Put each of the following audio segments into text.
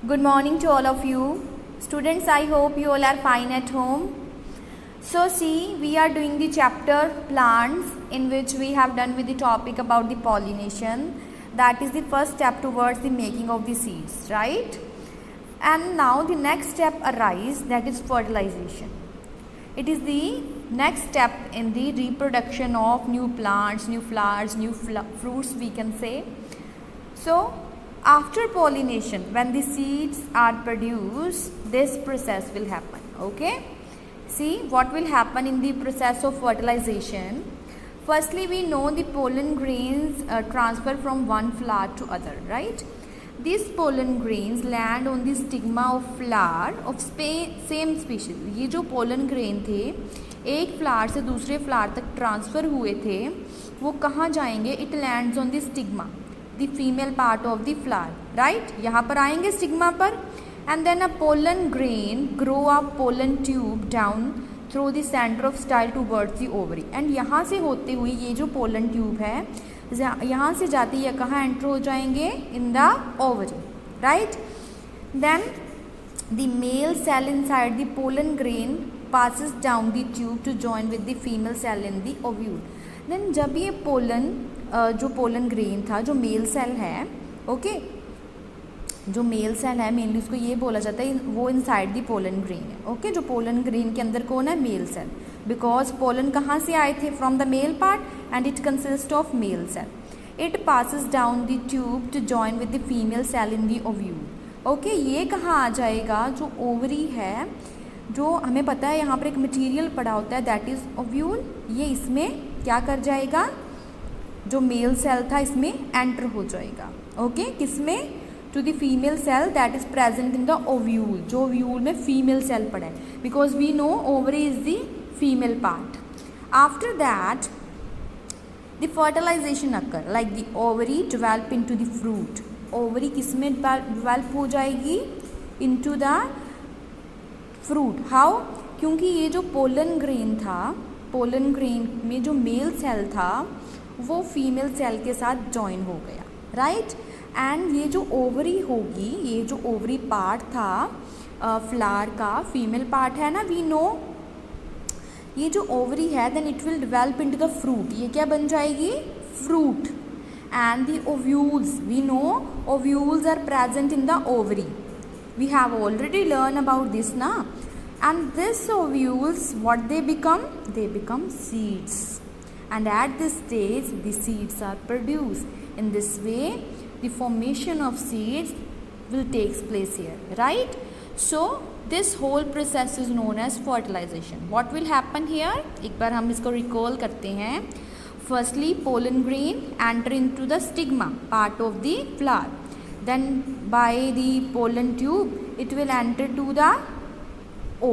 Good morning to all of you. Students, I hope you all are fine at home. So see, we are doing the chapter plants, in which we have done with the topic about the pollination. That is the first step towards the making of the seeds, right? And now the next step arises, that is fertilization. It is the next step in the reproduction of new plants, new flowers, new fruits, we can say. So after pollination, when the seeds are produced, this process will happen. Okay, see what will happen in the process of fertilization. Firstly, we know the pollen grains transfer from one flower to other, right? These pollen grains land on the stigma of flower of same species. ये जो pollen grain थे, एक flower से दूसरे flower तक transfer हुए थे, वो कहाँ जाएंगे? It lands on the stigma, the female part of the flower, right? यहाँ पर आएंगे स्टिग्मा पर, and then a pollen grain grow a pollen tube down through the center of style towards the ovary, and यहाँ से होते हुए ये जो pollen tube है, यहाँ से जाते ये कहाँ एंटर हो जाएंगे? In the ovary, right? Then the male cell inside the pollen grain passes down the tube to join with the female cell in the ovule. Then जब ये पोलन जो पोलन ग्रेन था, जो मेल सेल है, okay, जो male cell है mainly उसको ये बोला जाता है, वो इनसाइड दी पोलन ग्रेन है. ओके, जो पोलन ग्रेन के अंदर कौन है? मेल सेल, बिकॉज पोलन कहाँ से आए थे? From the male part and it consist of male cell. It passes down the tube to join with the female cell in the ovule. Okay, ये कहाँ आ जाएगा? जो ओवरी है, जो हमें पता है यहाँ पर एक मटीरियल पड़ा होता है, दैट इज़ ओव्यूल. ये इसमें क्या कर जाएगा? जो मेल सेल था इसमें एंटर हो जाएगा. ओके, किसमें? To the female cell that is present in the ovule. जो ओव्यूल में फीमेल सेल पड़ा है, because we know ovary is the female part. After that the fertilisation occur, like the ovary develop into the fruit. Ovary किसमें develop हो जाएगी? Into the fruit. How? क्योंकि ये जो पोलन ग्रेन था, पोलन ग्रेन में जो मेल सेल था वो फीमेल सेल के साथ जॉइन हो गया, राइट? एंड ये जो ओवरी होगी, ये जो ओवरी पार्ट था फ्लावर का, फीमेल पार्ट है ना, वी नो ये जो ओवरी है, then it will develop into the fruit. ये क्या बन जाएगी? Fruit. And the ovules, we know ovules are present in the ovary. We have already learn about this ना. And this ovules what they become? They become seeds. And at this stage the seeds are produced. In this way the formation of seeds will take place here, right? So this whole process is known as fertilization. What will happen here? एक बार हम इसको recall करते हैं. Firstly, pollen grain enter into the stigma part of the flower. Then by the pollen tube it will enter to the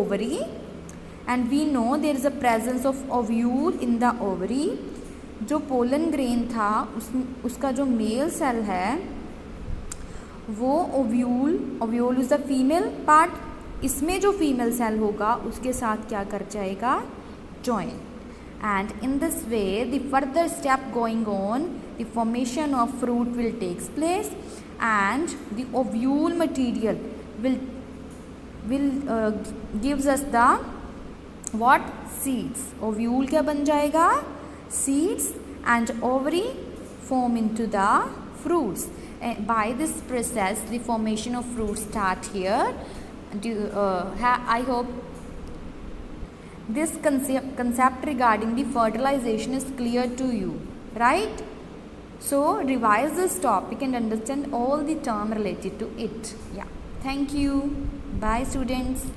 ovary. And we know there is a presence of ovule in the ovary. जो pollen grain था उसका जो male cell है वो ovule, ovule is the female part, इसमें जो female cell होगा उसके साथ क्या कर जाएगा? Join. And in this way the further step going on, the formation of fruit will takes place and the ovule material will gives us the what? Seeds. Ovule क्या बन जाएगा? Seeds. And ovary form into the fruits. By this process the formation of fruits start here. I hope this concept regarding the fertilization is clear to you, right? So revise this topic and understand all the term related to it. Yeah, thank you. Bye students.